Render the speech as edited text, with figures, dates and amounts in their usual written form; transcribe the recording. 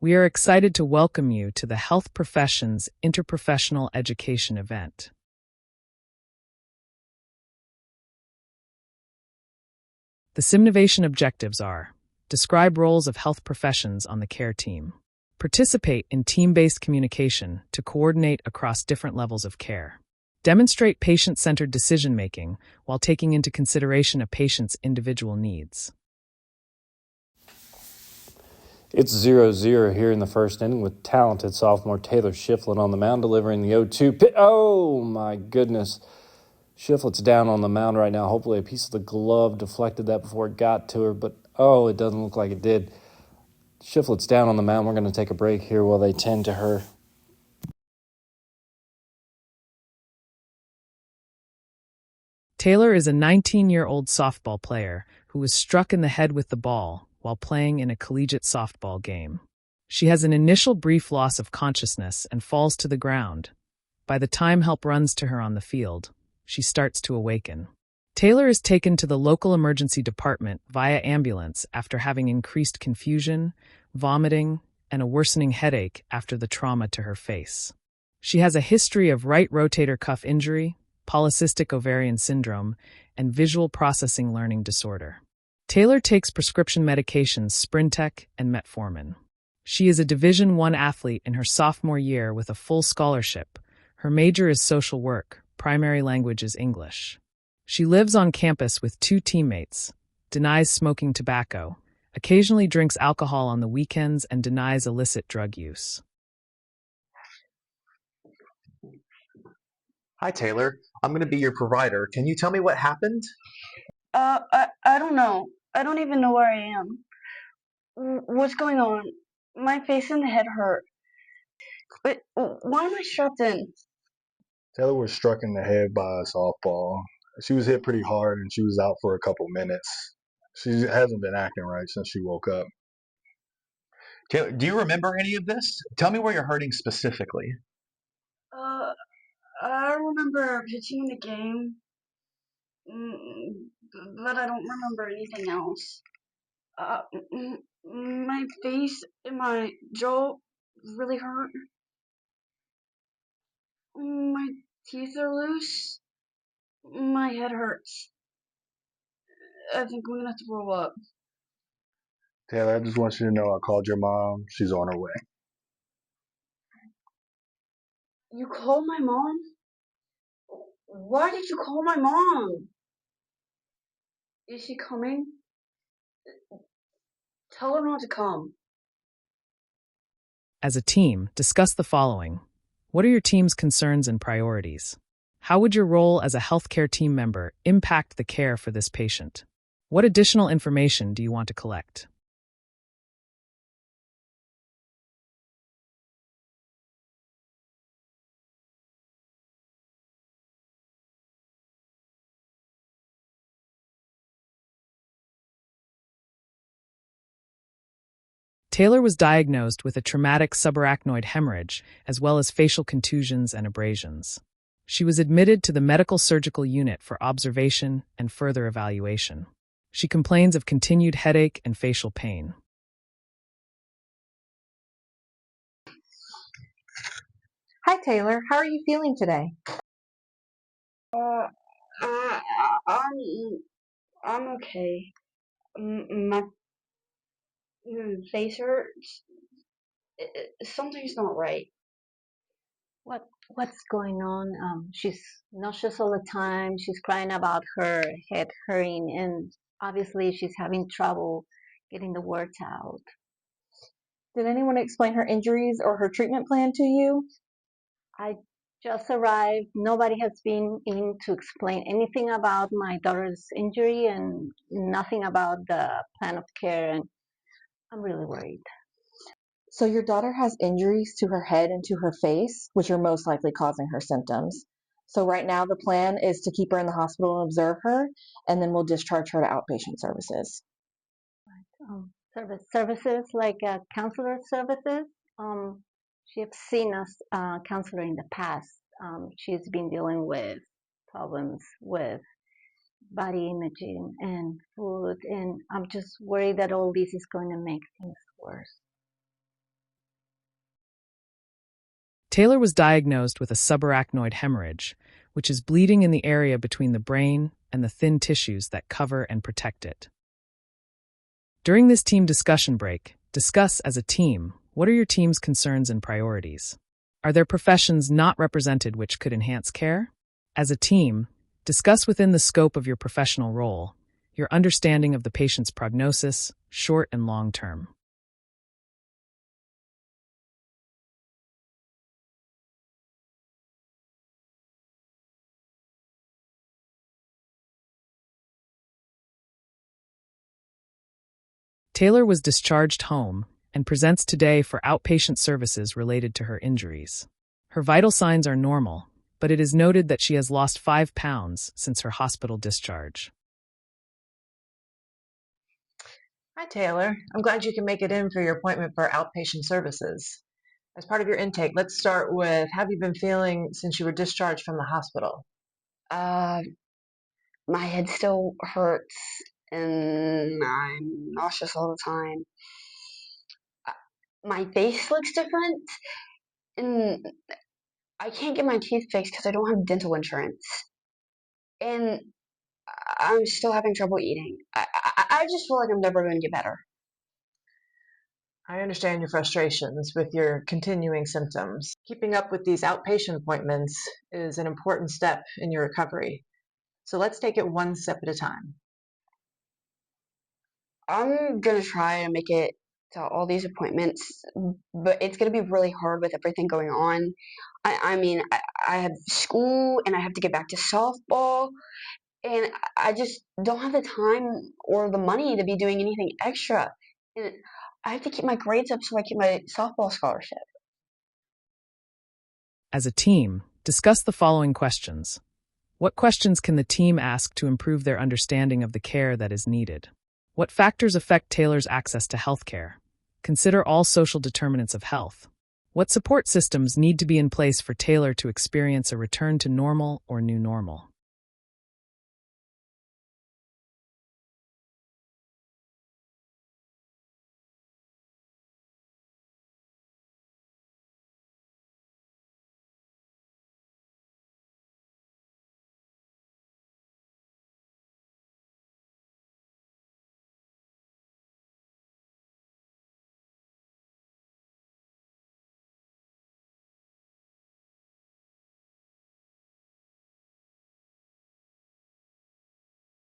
We are excited to welcome you to the Health Professions Interprofessional Education event. The SimNovation objectives are: describe roles of health professions on the care team, participate in team-based communication to coordinate across different levels of care, demonstrate patient-centered decision-making while taking into consideration a patient's individual needs. It's 0-0 here in the first inning with talented sophomore Taylor Shiflett on the mound delivering the 0-2 pitch. Oh my goodness. Shiflett's down on the mound right now. Hopefully a piece of the glove deflected that before it got to her, but it doesn't look like it did. Shiflett's down on the mound. We're going to take a break here while they tend to her. Taylor is a 19-year-old softball player who was struck in the head with the ball while playing in a collegiate softball game. She has an initial brief loss of consciousness and falls to the ground. By the time help runs to her on the field, she starts to awaken. Taylor is taken to the local emergency department via ambulance after having increased confusion, vomiting, and a worsening headache after the trauma to her face. She has a history of right rotator cuff injury, polycystic ovarian syndrome, and visual processing learning disorder. Taylor takes prescription medications Sprintec and metformin. She is a Division I athlete in her sophomore year with a full scholarship. Her major is social work. Primary language is English. She lives on campus with 2 teammates, denies smoking tobacco, occasionally drinks alcohol on the weekends, and denies illicit drug use. Hi, Taylor. I'm going to be your provider. Can you tell me what happened? I don't know. I don't even know where I am. What's going on? My face and the head hurt. But why am I strapped in? Taylor was struck in the head by a softball. She was hit pretty hard and she was out for a couple minutes. She hasn't been acting right since she woke up. Taylor, do you remember any of this? Tell me where you're hurting specifically. I remember pitching in the game, but I don't remember anything else. My face and my jaw really hurt. My teeth are loose. My head hurts. I think I'm gonna have to throw up. Taylor, I just want you to know I called your mom. She's on her way. You called my mom? Why did you call my mom? Is she coming? Tell her not to come. As a team, discuss the following. What are your team's concerns and priorities? How would your role as a healthcare team member impact the care for this patient? What additional information do you want to collect? Taylor was diagnosed with a traumatic subarachnoid hemorrhage, as well as facial contusions and abrasions. She was admitted to the medical surgical unit for observation and further evaluation. She complains of continued headache and facial pain. Hi, Taylor. How are you feeling today? I'm okay. My face hurts. Something's not right. What's going on? She's nauseous all the time. She's crying about her head hurting, and obviously she's having trouble getting the words out. Did anyone explain her injuries or her treatment plan to you? I just arrived. Nobody has been in to explain anything about my daughter's injury and nothing about the plan of care, and I'm really worried. So your daughter has injuries to her head and to her face, which are most likely causing her symptoms. So right now the plan is to keep her in the hospital and observe her, and then we'll discharge her to outpatient services. Services like counselor services. She has seen us counselor in the past. She's been dealing with problems with body imaging and food, and I'm just worried that all this is going to make things worse. Taylor was diagnosed with a subarachnoid hemorrhage, which is bleeding in the area between the brain and the thin tissues that cover and protect it. During this team discussion break, discuss as a team, what are your team's concerns and priorities? Are there professions not represented which could enhance care? As a team, discuss within the scope of your professional role, your understanding of the patient's prognosis, short and long term. Taylor was discharged home and presents today for outpatient services related to her injuries. Her vital signs are normal, but it is noted that she has lost 5 pounds since her hospital discharge. Hi, Taylor. I'm glad you can make it in for your appointment for outpatient services. As part of your intake, let's start with how have you been feeling since you were discharged from the hospital? Uh, my head still hurts and I'm nauseous all the time. My face looks different and I can't get my teeth fixed because I don't have dental insurance. And I'm still having trouble eating. I just feel like I'm never going to get better. I understand your frustrations with your continuing symptoms. Keeping up with these outpatient appointments is an important step in your recovery. So let's take it one step at a time. I'm going to try and make it to all these appointments, but it's going to be really hard with everything going on. I mean, I have school and I have to get back to softball, and I just don't have the time or the money to be doing anything extra. And I have to keep my grades up so I keep my softball scholarship. As a team, discuss the following questions. What questions can the team ask to improve their understanding of the care that is needed? What factors affect Taylor's access to health care? Consider all social determinants of health. What support systems need to be in place for Taylor to experience a return to normal or new normal?